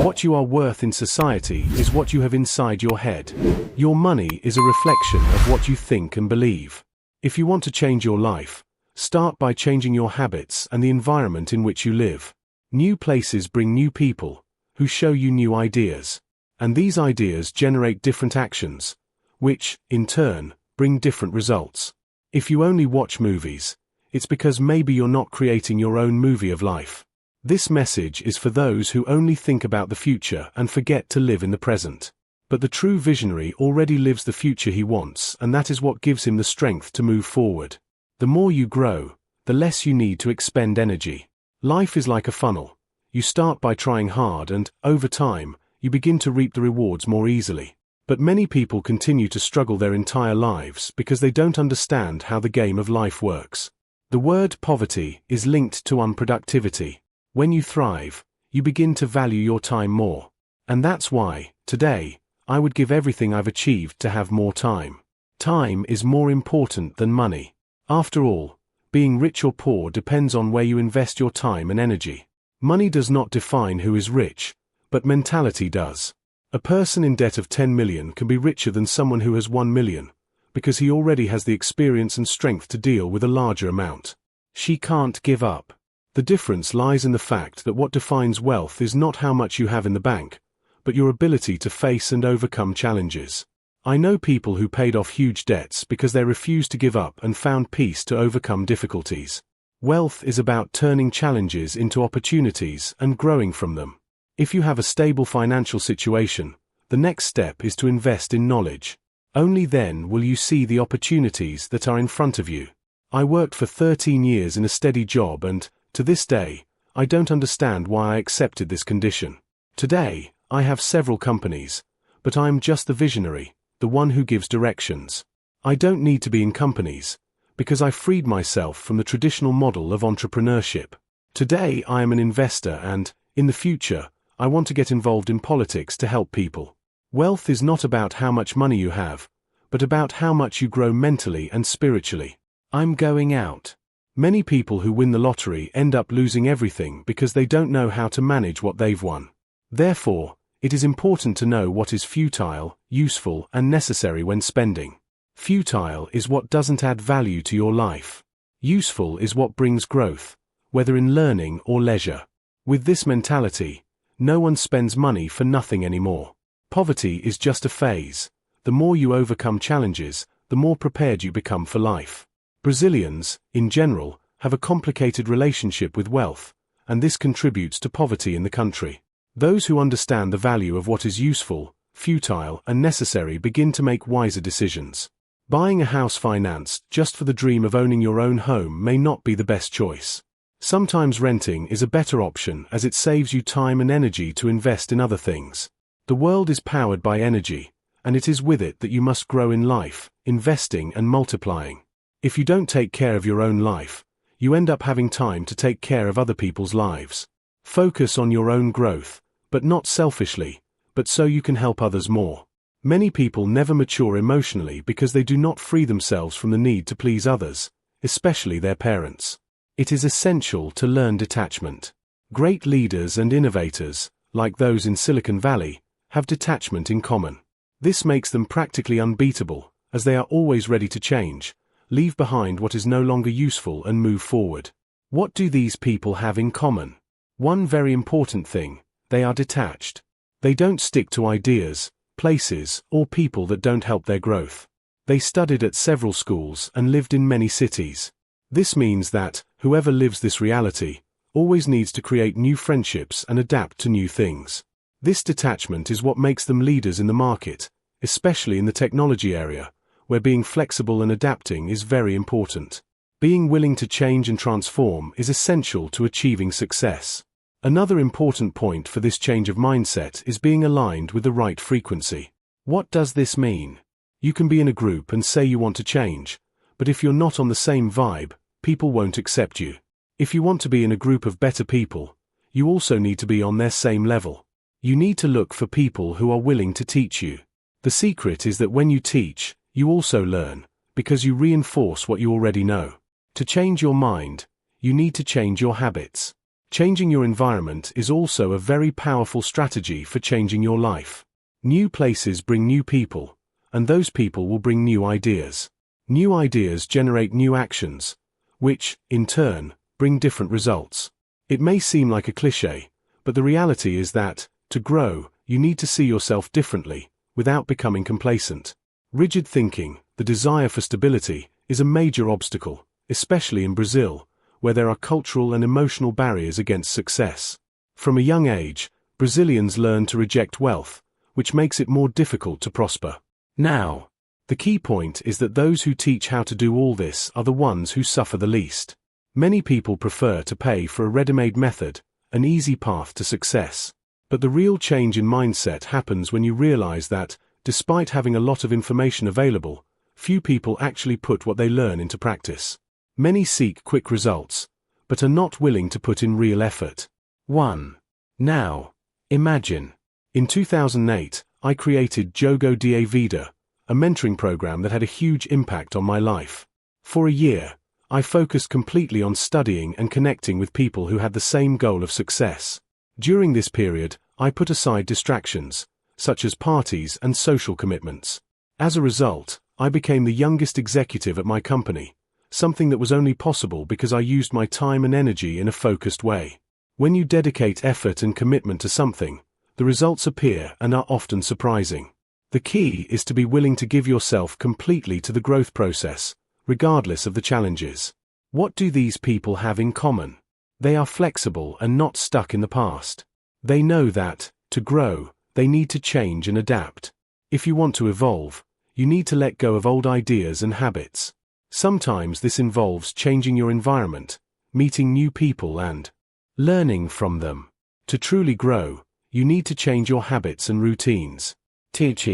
What you are worth in society is what you have inside your head. Your money is a reflection of what you think and believe. If you want to change your life, start by changing your habits and the environment in which you live. New places bring new people, who show you new ideas. And these ideas generate different actions, which, in turn, bring different results. If you only watch movies, it's because maybe you're not creating your own movie of life. This message is for those who only think about the future and forget to live in the present. But the true visionary already lives the future he wants, and that is what gives him the strength to move forward. The more you grow, the less you need to expend energy. Life is like a funnel. You start by trying hard and, over time, you begin to reap the rewards more easily. But many people continue to struggle their entire lives because they don't understand how the game of life works. The word poverty is linked to unproductivity. When you thrive, you begin to value your time more. And that's why, today, I would give everything I've achieved to have more time. Time is more important than money. After all, being rich or poor depends on where you invest your time and energy. Money does not define who is rich, but mentality does. A person in debt of 10 million can be richer than someone who has 1 million, because he already has the experience and strength to deal with a larger amount. She can't give up. The difference lies in the fact that what defines wealth is not how much you have in the bank, but your ability to face and overcome challenges. I know people who paid off huge debts because they refused to give up and found peace to overcome difficulties. Wealth is about turning challenges into opportunities and growing from them. If you have a stable financial situation, the next step is to invest in knowledge. Only then will you see the opportunities that are in front of you. I worked for 13 years in a steady job and, to this day, I don't understand why I accepted this condition. Today, I have several companies, but I am just the visionary, the one who gives directions. I don't need to be in companies, because I freed myself from the traditional model of entrepreneurship. Today I am an investor and, in the future, I want to get involved in politics to help people. Wealth is not about how much money you have, but about how much you grow mentally and spiritually. I'm going out. Many people who win the lottery end up losing everything because they don't know how to manage what they've won. Therefore, it is important to know what is futile, useful, and necessary when spending. Futile is what doesn't add value to your life. Useful is what brings growth, whether in learning or leisure. With this mentality, no one spends money for nothing anymore. Poverty is just a phase. The more you overcome challenges, the more prepared you become for life. Brazilians, in general, have a complicated relationship with wealth, and this contributes to poverty in the country. Those who understand the value of what is useful, futile, and necessary begin to make wiser decisions. Buying a house financed just for the dream of owning your own home may not be the best choice. Sometimes renting is a better option as it saves you time and energy to invest in other things. The world is powered by energy, and it is with it that you must grow in life, investing and multiplying. If you don't take care of your own life, you end up having time to take care of other people's lives. Focus on your own growth, but not selfishly, but so you can help others more. Many people never mature emotionally because they do not free themselves from the need to please others, especially their parents. It is essential to learn detachment. Great leaders and innovators, like those in Silicon Valley, have detachment in common. This makes them practically unbeatable, as they are always ready to change, leave behind what is no longer useful and move forward. What do these people have in common? One very important thing: they are detached. They don't stick to ideas, places, or people that don't help their growth. They studied at several schools and lived in many cities. This means that, whoever lives this reality, always needs to create new friendships and adapt to new things. This detachment is what makes them leaders in the market, especially in the technology area, where being flexible and adapting is very important. Being willing to change and transform is essential to achieving success. Another important point for this change of mindset is being aligned with the right frequency. What does this mean? You can be in a group and say you want to change, but if you're not on the same vibe, people won't accept you. If you want to be in a group of better people, you also need to be on their same level. You need to look for people who are willing to teach you. The secret is that when you teach, you also learn, because you reinforce what you already know. To change your mind, you need to change your habits. Changing your environment is also a very powerful strategy for changing your life. New places bring new people, and those people will bring new ideas. New ideas generate new actions, which, in turn, bring different results. It may seem like a cliché, but the reality is that, to grow, you need to see yourself differently, without becoming complacent. Rigid thinking, the desire for stability, is a major obstacle, especially in Brazil, where there are cultural and emotional barriers against success. From a young age, Brazilians learn to reject wealth, which makes it more difficult to prosper. Now, the key point is that those who teach how to do all this are the ones who suffer the least. Many people prefer to pay for a ready-made method, an easy path to success. But the real change in mindset happens when you realize that, despite having a lot of information available, few people actually put what they learn into practice. Many seek quick results, but are not willing to put in real effort. 1. Now, imagine. In 2008, I created Jogo da Vida, a mentoring program that had a huge impact on my life. For a year, I focused completely on studying and connecting with people who had the same goal of success. During this period, I put aside distractions, such as parties and social commitments. As a result, I became the youngest executive at my company, something that was only possible because I used my time and energy in a focused way. When you dedicate effort and commitment to something, the results appear and are often surprising. The key is to be willing to give yourself completely to the growth process, regardless of the challenges. What do these people have in common? They are flexible and not stuck in the past. They know that, to grow, they need to change and adapt. If you want to evolve, you need to let go of old ideas and habits. Sometimes this involves changing your environment, meeting new people and learning from them. To truly grow, you need to change your habits and routines. Teach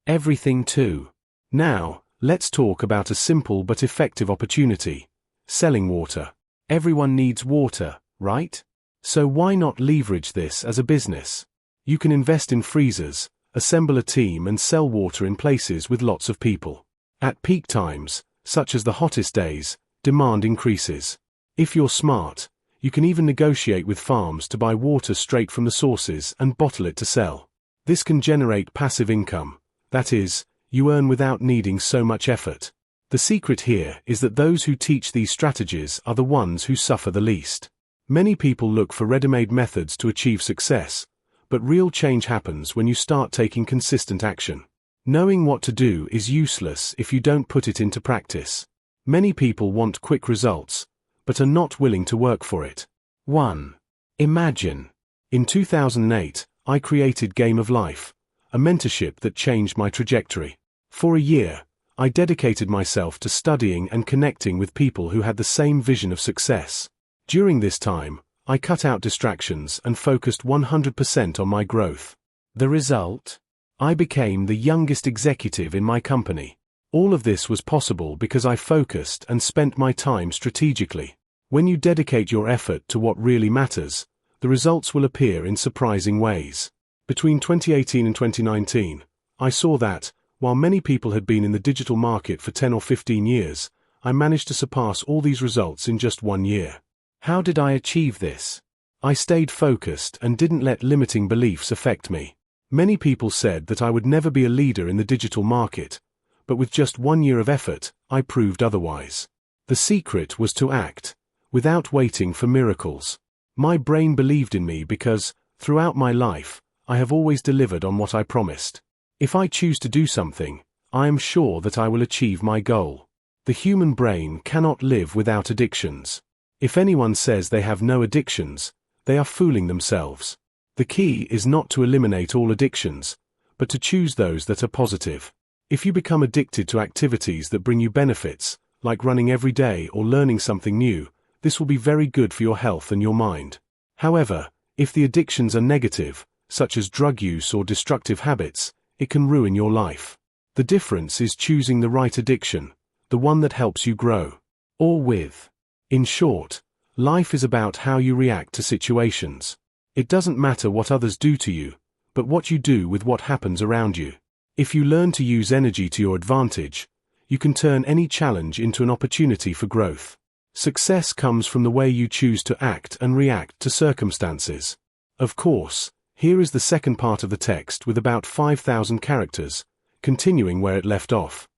everything too. Now, let's talk about a simple but effective opportunity: selling water. Everyone needs water, right? So why not leverage this as a business? You can invest in freezers, assemble a team and sell water in places with lots of people. At peak times, such as the hottest days, demand increases. If you're smart, you can even negotiate with farms to buy water straight from the sources and bottle it to sell. This can generate passive income, that is, you earn without needing so much effort. The secret here is that those who teach these strategies are the ones who suffer the least. Many people look for ready-made methods to achieve success, but real change happens when you start taking consistent action. Knowing what to do is useless if you don't put it into practice. Many people want quick results, but are not willing to work for it. 1. Imagine. In 2008, I created Game of Life, a mentorship that changed my trajectory. For a year, I dedicated myself to studying and connecting with people who had the same vision of success. During this time, I cut out distractions and focused 100% on my growth. The result? I became the youngest executive in my company. All of this was possible because I focused and spent my time strategically. When you dedicate your effort to what really matters, the results will appear in surprising ways. Between 2018 and 2019, I saw that, while many people had been in the digital market for 10 or 15 years, I managed to surpass all these results in just 1 year. How did I achieve this? I stayed focused and didn't let limiting beliefs affect me. Many people said that I would never be a leader in the digital market, but with just 1 year of effort, I proved otherwise. The secret was to act, without waiting for miracles. My brain believed in me because, throughout my life, I have always delivered on what I promised. If I choose to do something, I am sure that I will achieve my goal. The human brain cannot live without addictions. If anyone says they have no addictions, they are fooling themselves. The key is not to eliminate all addictions, but to choose those that are positive. If you become addicted to activities that bring you benefits, like running every day or learning something new, this will be very good for your health and your mind. However, if the addictions are negative, such as drug use or destructive habits, it can ruin your life. The difference is choosing the right addiction, the one that helps you grow. Or with. In short, life is about how you react to situations. It doesn't matter what others do to you, but what you do with what happens around you. If you learn to use energy to your advantage, you can turn any challenge into an opportunity for growth. Success comes from the way you choose to act and react to circumstances. Of course, here is the second part of the text with about 5,000 characters, continuing where it left off.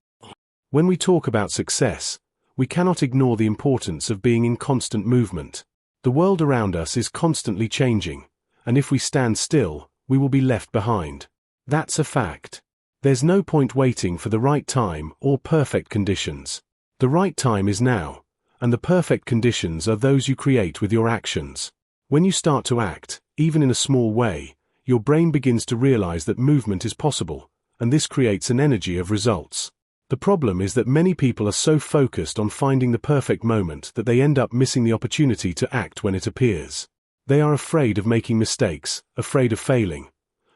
When we talk about success, we cannot ignore the importance of being in constant movement. The world around us is constantly changing, and if we stand still, we will be left behind. That's a fact. There's no point waiting for the right time or perfect conditions. The right time is now, and the perfect conditions are those you create with your actions. When you start to act, even in a small way, your brain begins to realize that movement is possible, and this creates an energy of results. The problem is that many people are so focused on finding the perfect moment that they end up missing the opportunity to act when it appears. They are afraid of making mistakes, afraid of failing.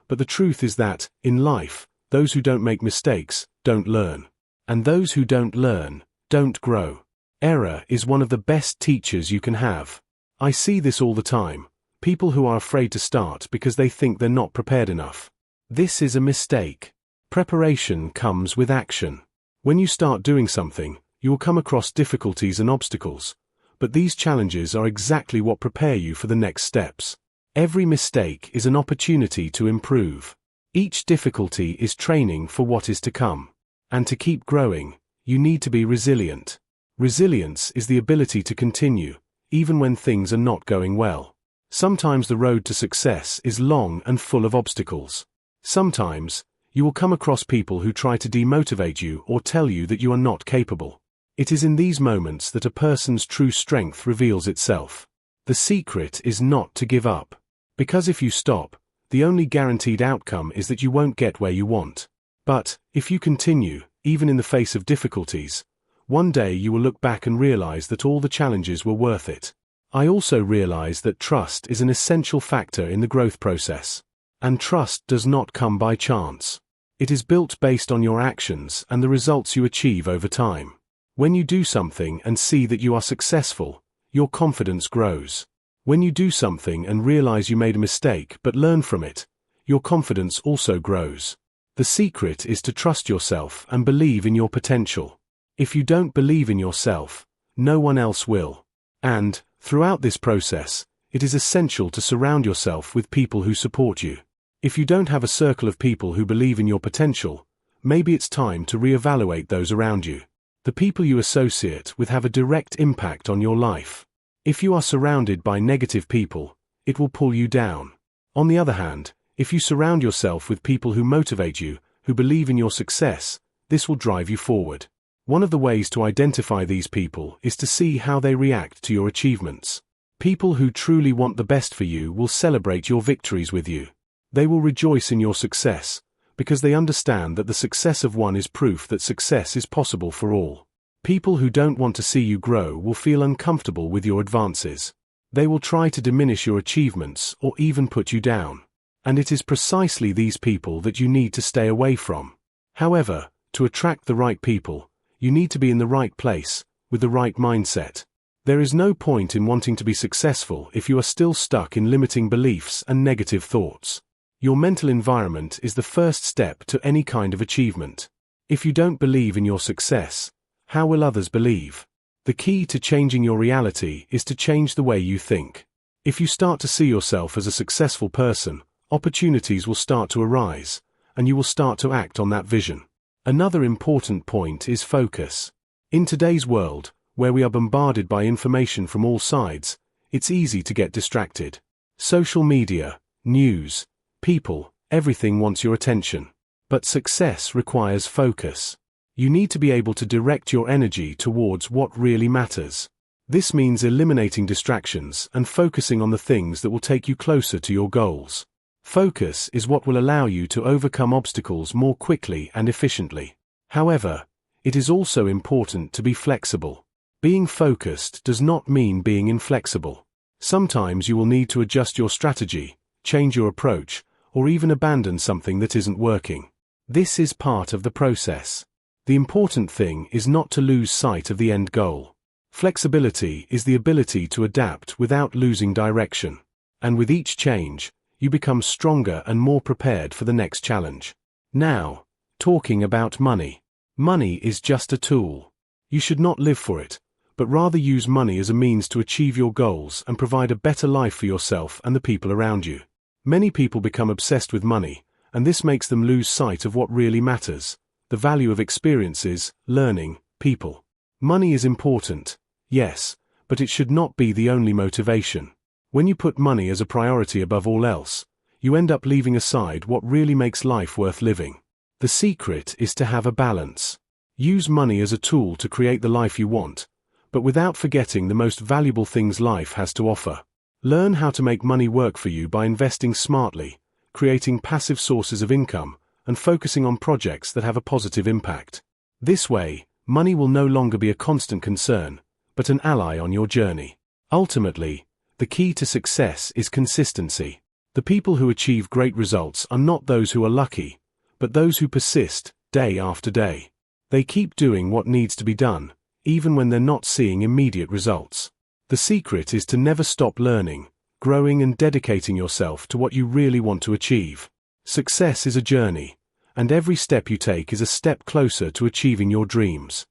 But the truth is that, in life, those who don't make mistakes don't learn. And those who don't learn don't grow. Error is one of the best teachers you can have. I see this all the time. People who are afraid to start because they think they're not prepared enough. This is a mistake. Preparation comes with action. When you start doing something, you will come across difficulties and obstacles, but these challenges are exactly what prepare you for the next steps. Every mistake is an opportunity to improve. Each difficulty is training for what is to come. And to keep growing, you need to be resilient. Resilience is the ability to continue, even when things are not going well. Sometimes the road to success is long and full of obstacles. Sometimes, you will come across people who try to demotivate you or tell you that you are not capable. It is in these moments that a person's true strength reveals itself. The secret is not to give up. Because if you stop, the only guaranteed outcome is that you won't get where you want. But, if you continue, even in the face of difficulties, one day you will look back and realize that all the challenges were worth it. I also realize that trust is an essential factor in the growth process. And trust does not come by chance. It is built based on your actions and the results you achieve over time. When you do something and see that you are successful, your confidence grows. When you do something and realize you made a mistake but learn from it, your confidence also grows. The secret is to trust yourself and believe in your potential. If you don't believe in yourself, no one else will. And, throughout this process, it is essential to surround yourself with people who support you. If you don't have a circle of people who believe in your potential, maybe it's time to reevaluate those around you. The people you associate with have a direct impact on your life. If you are surrounded by negative people, it will pull you down. On the other hand, if you surround yourself with people who motivate you, who believe in your success, this will drive you forward. One of the ways to identify these people is to see how they react to your achievements. People who truly want the best for you will celebrate your victories with you. They will rejoice in your success, because they understand that the success of one is proof that success is possible for all. People who don't want to see you grow will feel uncomfortable with your advances. They will try to diminish your achievements or even put you down. And it is precisely these people that you need to stay away from. However, to attract the right people, you need to be in the right place, with the right mindset. There is no point in wanting to be successful if you are still stuck in limiting beliefs and negative thoughts. Your mental environment is the first step to any kind of achievement. If you don't believe in your success, how will others believe? The key to changing your reality is to change the way you think. If you start to see yourself as a successful person, opportunities will start to arise, and you will start to act on that vision. Another important point is focus. In today's world, where we are bombarded by information from all sides, it's easy to get distracted. Social media, news, people, everything wants your attention. But success requires focus. You need to be able to direct your energy towards what really matters. This means eliminating distractions and focusing on the things that will take you closer to your goals. Focus is what will allow you to overcome obstacles more quickly and efficiently. However, it is also important to be flexible. Being focused does not mean being inflexible. Sometimes you will need to adjust your strategy, change your approach, or even abandon something that isn't working. This is part of the process. The important thing is not to lose sight of the end goal. Flexibility is the ability to adapt without losing direction. And with each change, you become stronger and more prepared for the next challenge. Now, talking about money. Money is just a tool. You should not live for it, but rather use money as a means to achieve your goals and provide a better life for yourself and the people around you. Many people become obsessed with money, and this makes them lose sight of what really matters: the value of experiences, learning, people. Money is important, yes, but it should not be the only motivation. When you put money as a priority above all else, you end up leaving aside what really makes life worth living. The secret is to have a balance. Use money as a tool to create the life you want, but without forgetting the most valuable things life has to offer. Learn how to make money work for you by investing smartly, creating passive sources of income, and focusing on projects that have a positive impact. This way, money will no longer be a constant concern, but an ally on your journey. Ultimately, the key to success is consistency. The people who achieve great results are not those who are lucky, but those who persist, day after day. They keep doing what needs to be done, even when they're not seeing immediate results. The secret is to never stop learning, growing and dedicating yourself to what you really want to achieve. Success is a journey, and every step you take is a step closer to achieving your dreams.